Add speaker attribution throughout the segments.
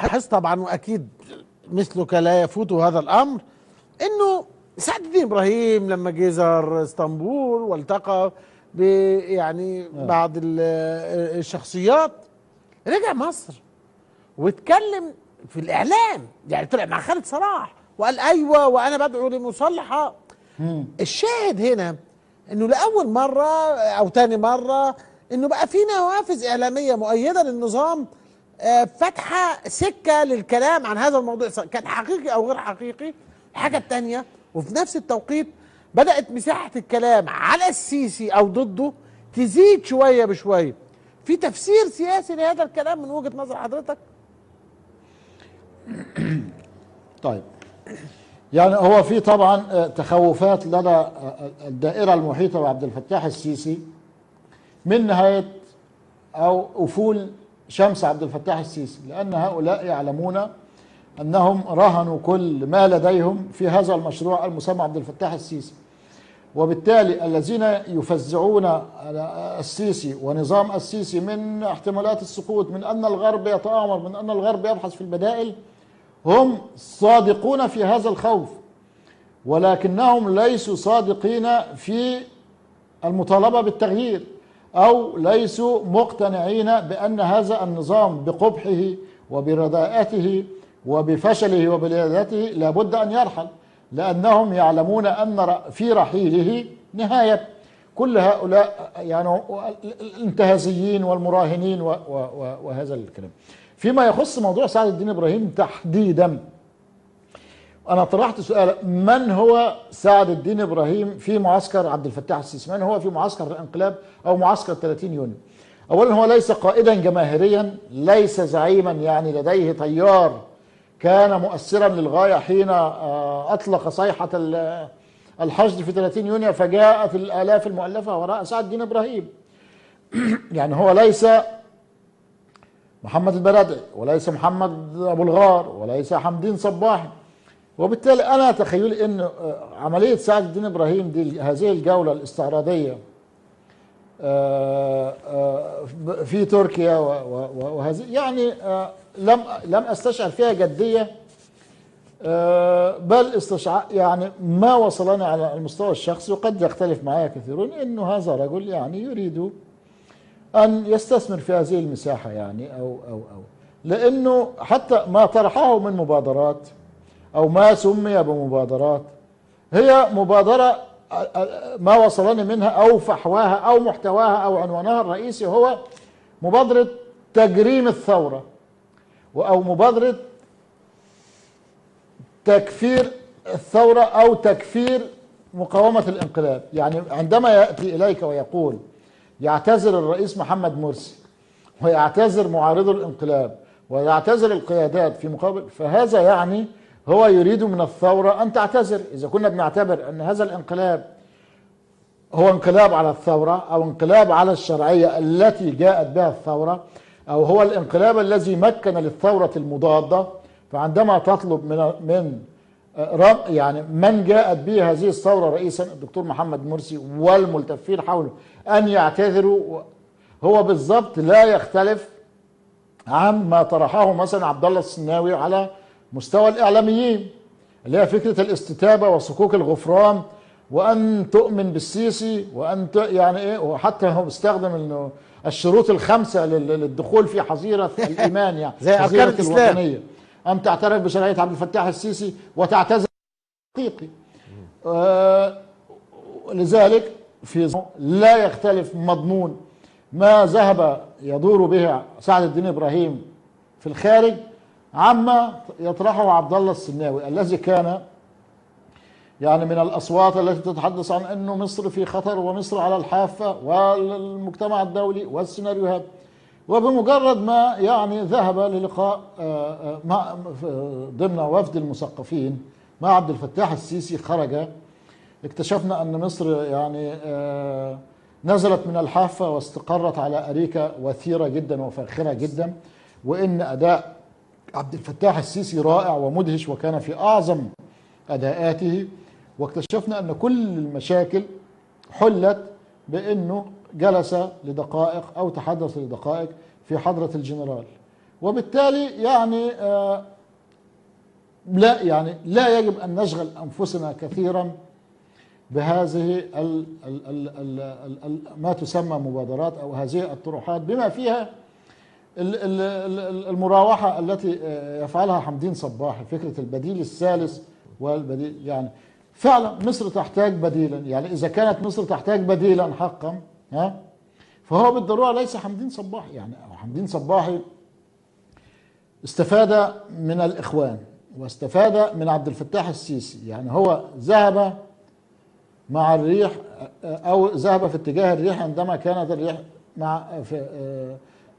Speaker 1: لاحظت طبعا واكيد مثلك لا يفوت هذا الامر، انه سعد الدين ابراهيم لما جه زار اسطنبول والتقى ب يعني بعض الشخصيات، رجع مصر واتكلم في الاعلام، يعني طلع مع خالد صلاح وقال ايوه وانا بدعو لمصالحه. الشاهد هنا انه لاول مره او تاني مره انه بقى في نوافذ اعلاميه مؤيده للنظام فاتحه سكه للكلام عن هذا الموضوع، كان حقيقي او غير حقيقي. الحاجه الثانيه، وفي نفس التوقيت بدات مساحه الكلام على السيسي او ضده تزيد شويه بشويه. في تفسير سياسي لهذا الكلام من وجهه نظر حضرتك؟
Speaker 2: طيب، يعني هو في طبعا تخوفات لدى الدائرة المحيطة بعبد الفتاح السيسي من نهاية أو أفول شمس عبد الفتاح السيسي، لأن هؤلاء يعلمون أنهم رهنوا كل ما لديهم في هذا المشروع المسمى عبد الفتاح السيسي، وبالتالي الذين يفزعون السيسي ونظام السيسي من احتمالات السقوط، من أن الغرب يتآمر، من أن الغرب يبحث في البدائل، هم صادقون في هذا الخوف، ولكنهم ليسوا صادقين في المطالبة بالتغيير، أو ليسوا مقتنعين بأن هذا النظام بقبحه وبرداءته وبفشله وبليادته لابد أن يرحل، لأنهم يعلمون أن في رحيله نهاية. كل هؤلاء يعني الانتهازيين والمراهنين وهذا الكلام. فيما يخص موضوع سعد الدين إبراهيم تحديدا، أنا طرحت سؤال: من هو سعد الدين إبراهيم في معسكر عبد الفتاح السيسي؟ من هو في معسكر الانقلاب أو معسكر 30 يونيو؟ أولا، هو ليس قائدا جماهيريا، ليس زعيما يعني لديه تيار كان مؤثرا للغاية حين أطلق صيحة الحشد في 30 يونيو فجاءت الآلاف المؤلفة وراء سعد الدين إبراهيم. يعني هو ليس محمد البرادعي، وليس محمد أبو الغار، وليس حمدين صباحي. وبالتالي أنا تخيلي أن عملية سعد الدين إبراهيم دي، هذه الجولة الاستعراضية في تركيا وهذه، يعني لم أستشعر فيها جدية، بل استشعار يعني ما وصلني على المستوى الشخصي، وقد يختلف معي كثيرون، أنه هذا رجل يعني يريد أن يستثمر في هذه المساحة، يعني أو لأنه حتى ما طرحه من مبادرات أو ما سمي بمبادرات هي مبادرة ما وصلني منها أو فحواها أو محتواها أو عنوانها الرئيسي هو مبادرة تجريم الثورة، أو مبادرة تكفير الثورة أو تكفير مقاومة الانقلاب. يعني عندما يأتي إليك ويقول يعتذر الرئيس محمد مرسي ويعتذر معارضو الانقلاب ويعتذر القيادات في مقابل، فهذا يعني هو يريد من الثورة أن تعتذر. إذا كنا بنعتبر أن هذا الانقلاب هو انقلاب على الثورة أو انقلاب على الشرعية التي جاءت بها الثورة، أو هو الانقلاب الذي مكن للثورة المضادة، فعندما تطلب من يعني من جاءت به هذه الثورة رئيسا الدكتور محمد مرسي والملتفين حوله أن يعتذروا، هو بالضبط لا يختلف عن ما طرحه مثلا عبد الله السناوي على مستوى الإعلاميين، اللي هي فكرة الاستتابة وصكوك الغفران، وأن تؤمن بالسيسي، وأن يعني إيه، وحتى هو بيستخدم إنه الشروط الخمسة للدخول في حظيرة الإيمان، يعني
Speaker 1: زي
Speaker 2: حظيرة
Speaker 1: أركان الإسلام،
Speaker 2: الوطنية، أن تعترف بشرعية عبد الفتاح السيسي وتعتذر حقيقي. لذلك لا يختلف مضمون ما ذهب يدور به سعد الدين إبراهيم في الخارج عما يطرحه عبد الله السناوي، الذي كان يعني من الأصوات التي تتحدث عن أنه مصر في خطر ومصر على الحافة والمجتمع الدولي والسيناريوهات. وبمجرد ما يعني ذهب للقاء مع ضمن وفد المثقفين مع عبد الفتاح السيسي، خرج اكتشفنا أن مصر يعني نزلت من الحافة واستقرت على أريكة وثيرة جدا وفاخرة جدا، وإن أداء عبد الفتاح السيسي رائع ومدهش وكان في أعظم أداءاته. واكتشفنا أن كل المشاكل حلت بأنه جلس لدقائق أو تحدث لدقائق في حضرة الجنرال، وبالتالي يعني لا يجب أن نشغل أنفسنا كثيرا بهذه ما تسمى مبادرات أو هذه الطروحات، بما فيها المراوحة التي يفعلها حمدين صباحي، فكرة البديل الثالث والبديل. يعني فعلا مصر تحتاج بديلا، يعني إذا كانت مصر تحتاج بديلا حقا فهو بالضرورة ليس حمدين صباحي. يعني حمدين صباحي استفاد من الإخوان واستفاد من عبد الفتاح السيسي، يعني هو ذهب مع الريح أو ذهب في اتجاه الريح عندما كانت الريح في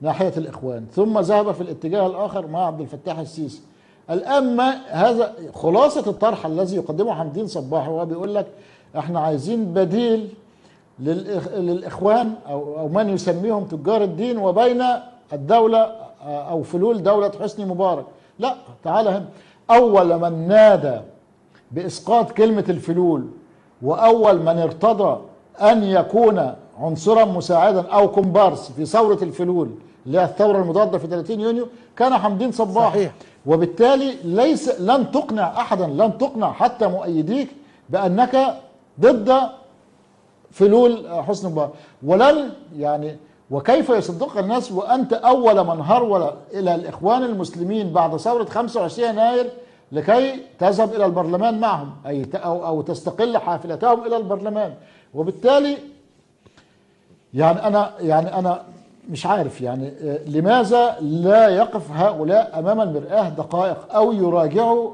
Speaker 2: ناحية الإخوان، ثم ذهب في الاتجاه الآخر مع عبد الفتاح السيسي. الآن هذا خلاصة الطرح الذي يقدمه حمدين صباحي، وهو بيقول لك احنا عايزين بديل للإخوان أو من يسميهم تجار الدين وبين الدولة أو فلول دولة حسني مبارك. لا، تعالى هنا. أول من نادى بإسقاط كلمة الفلول وأول من ارتضى أن يكون عنصرا مساعدا أو كومبارس في ثورة الفلول اللي هي الثورة المضادة في 30 يونيو كان حمدين صباحي. صحيح. وبالتالي لن تقنع أحدا، لن تقنع حتى مؤيديك بأنك ضد فلول حسني مبارك، ولن يعني وكيف يصدق الناس وأنت أول من هرول إلى الإخوان المسلمين بعد ثورة 25 يناير لكي تذهب إلى البرلمان معهم أو تستقل حافلتهم إلى البرلمان. وبالتالي يعني أنا مش عارف يعني لماذا لا يقف هؤلاء أمام المرآة دقائق أو يراجعوا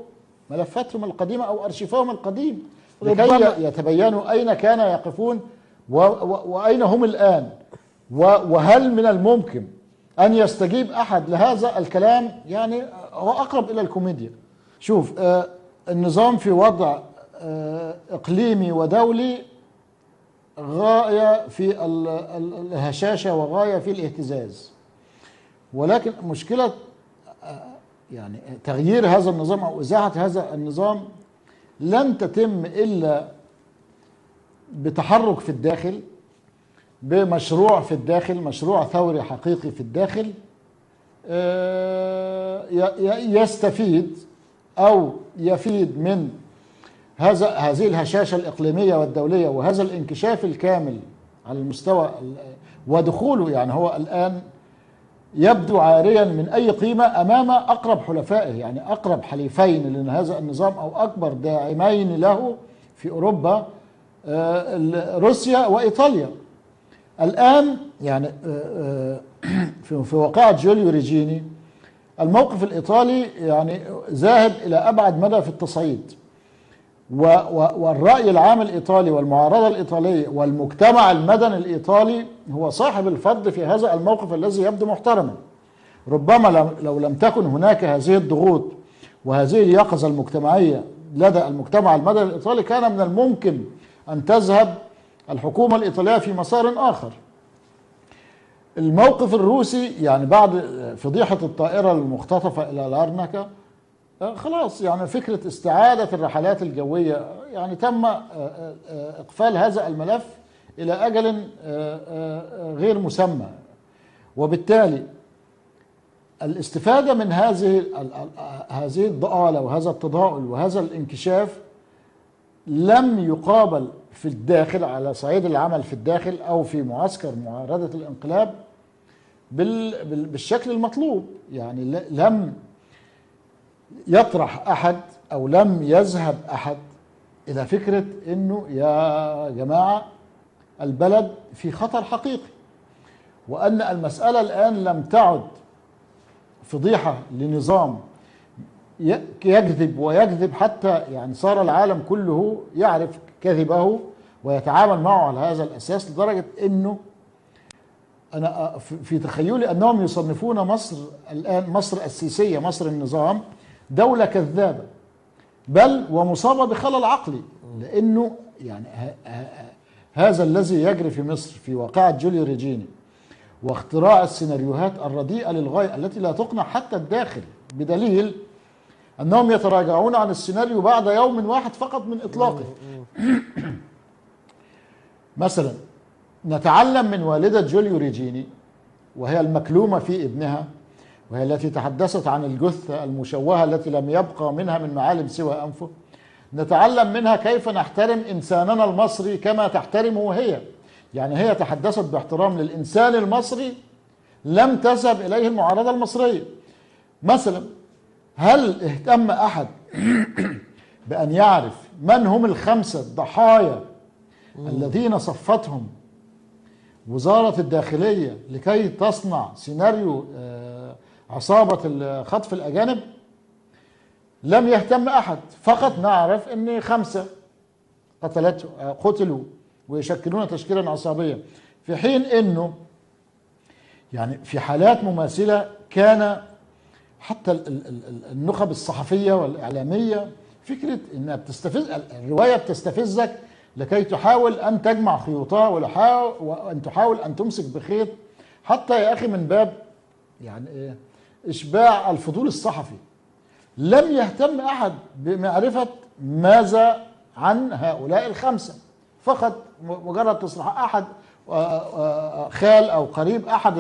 Speaker 2: ملفاتهم القديمة أو أرشيفهم القديم لكي يتبينوا أين كانوا يقفون وأين هم الآن، وهل من الممكن أن يستجيب أحد لهذا الكلام؟ يعني هو أقرب إلى الكوميديا. شوف، النظام في وضع إقليمي ودولي غاية في الهشاشة وغاية في الاهتزاز، ولكن مشكلة يعني تغيير هذا النظام أو إزاحة هذا النظام لن تتم إلا بتحرك في الداخل، بمشروع في الداخل، مشروع ثوري حقيقي في الداخل يستفيد أو يفيد من هذه الهشاشة الإقليمية والدولية وهذا الانكشاف الكامل على المستوى ودخوله. يعني هو الآن يبدو عاريا من أي قيمة أمام أقرب حلفائه، يعني أقرب حليفين لهذا النظام أو أكبر داعمين له في أوروبا، روسيا وإيطاليا. الآن يعني في واقعة جوليو ريجيني الموقف الإيطالي يعني ذاهب إلى أبعد مدى في التصعيد، والرأي العام الإيطالي والمعارضة الإيطالية والمجتمع المدني الإيطالي هو صاحب الفضل في هذا الموقف الذي يبدو محترما. ربما لو لم تكن هناك هذه الضغوط وهذه اليقظة المجتمعية لدى المجتمع المدني الإيطالي كان من الممكن أن تذهب الحكومة الإيطالية في مسار آخر. الموقف الروسي يعني بعد فضيحة الطائرة المختطفة إلى لارناكا خلاص، يعني فكرة استعادة الرحلات الجوية يعني تم إقفال هذا الملف إلى أجل غير مسمى. وبالتالي الاستفادة من هذه الضآلة وهذا التضاؤل وهذا الانكشاف لم يقابل في الداخل على صعيد العمل في الداخل أو في معسكر معارضة الانقلاب بالشكل المطلوب. يعني لم يطرح أحد أو لم يذهب أحد إلى فكرة أنه يا جماعة البلد في خطر حقيقي، وأن المسألة الآن لم تعد فضيحة لنظام يكذب ويكذب حتى يعني صار العالم كله يعرف كذبه ويتعامل معه على هذا الأساس، لدرجة أنه أنا في تخيلي أنهم يصنفون مصر الآن، مصر السيسية، مصر النظام، دولة كذابة بل ومصابة بخلل عقلي. لأنه يعني هذا الذي يجري في مصر في واقعة جوليو ريجيني واختراع السيناريوهات الرديئة للغاية التي لا تقنع حتى الداخل، بدليل أنهم يتراجعون عن السيناريو بعد يوم واحد فقط من إطلاقه. مثلا نتعلم من والدة جوليو ريجيني وهي المكلومة في ابنها وهي التي تحدثت عن الجثة المشوهة التي لم يبقى منها من معالم سوى أنفه، نتعلم منها كيف نحترم إنساننا المصري كما تحترمه هي. يعني هي تحدثت باحترام للإنسان المصري لم تذهب إليه المعارضة المصرية. مثلا هل اهتم أحد بأن يعرف من هم الخمسة الضحايا الذين صفتهم وزارة الداخلية لكي تصنع سيناريو عصابة خطف الأجانب؟ لم يهتم أحد، فقط نعرف أن 5 قتلوا ويشكلون تشكيلا عصابيا، في حين أنه يعني في حالات مماثلة كان حتى النخب الصحفية والإعلامية فكرة أنها بتستفز الرواية، بتستفزك لكي تحاول أن تجمع خيوطها وأن تحاول أن تمسك بخيط، حتى يا أخي من باب يعني إشباع الفضول الصحفي. لم يهتم أحد بمعرفة ماذا عن هؤلاء ال5، فقط مجرد تصريح أحد خال أو قريب أحد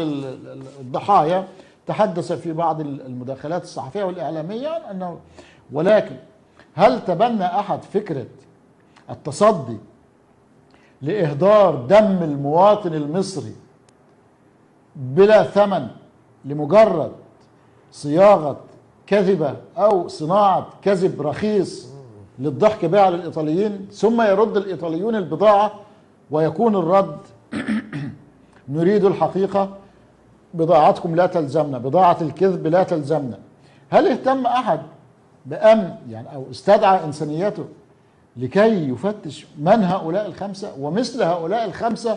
Speaker 2: الضحايا تحدث في بعض المداخلات الصحفية والإعلامية أنه. ولكن هل تبنى أحد فكرة التصدي لإهدار دم المواطن المصري بلا ثمن لمجرد صياغة كذبة أو صناعة كذب رخيص للضحك بها على الإيطاليين، ثم يرد الإيطاليون البضاعة ويكون الرد نريد الحقيقة، بضاعتكم لا تلزمنا، بضاعة الكذب لا تلزمنا؟ هل اهتم أحد بأمن يعني أو استدعى إنسانيته لكي يفتش من هؤلاء ال5؟ ومثل هؤلاء ال5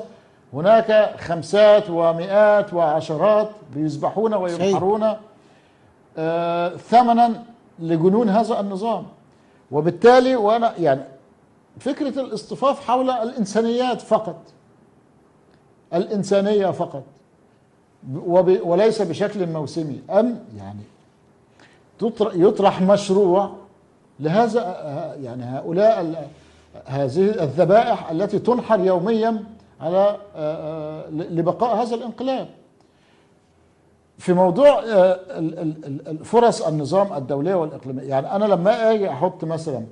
Speaker 2: هناك خمسات ومئات وعشرات بيذبحون وينحرون ثمنا لجنون هذا النظام. وبالتالي وأنا يعني فكرة الاصطفاف حول الإنسانيات فقط، الإنسانية فقط، وليس بشكل موسمي، أم يعني يطرح مشروع لهذا يعني هؤلاء هذه الذبائح التي تنحر يوميا على لبقاء هذا الانقلاب. في موضوع فرص النظام الدولية والإقليمية، يعني أنا لما أجي أحط مثلا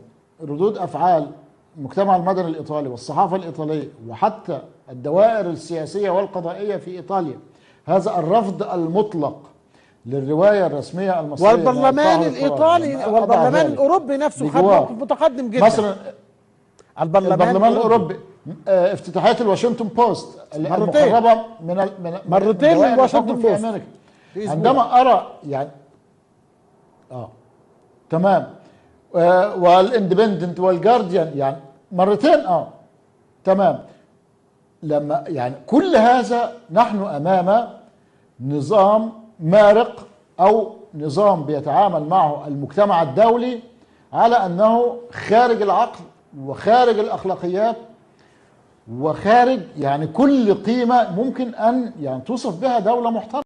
Speaker 2: ردود أفعال المجتمع المدني الإيطالي والصحافة الإيطالية وحتى الدوائر السياسية والقضائية في إيطاليا، هذا الرفض المطلق للرواية الرسمية المصرية
Speaker 1: والبرلمان الإيطالي والبرلمان الأوروبي نفسه خد موقف متقدم جدا.
Speaker 2: مثلا البرلمان الأوروبي افتتاحية الواشنطن بوست المقربة
Speaker 1: مرتين من الواشنطن بوست
Speaker 2: عندما أرى يعني تمام، والاندبندنت والجارديان يعني مرتين تمام. لما يعني كل هذا نحن أمام نظام مارق أو نظام بيتعامل معه المجتمع الدولي على أنه خارج العقل وخارج الأخلاقيات وخارج يعني كل قيمة ممكن أن يعني توصف بها دولة محترمة.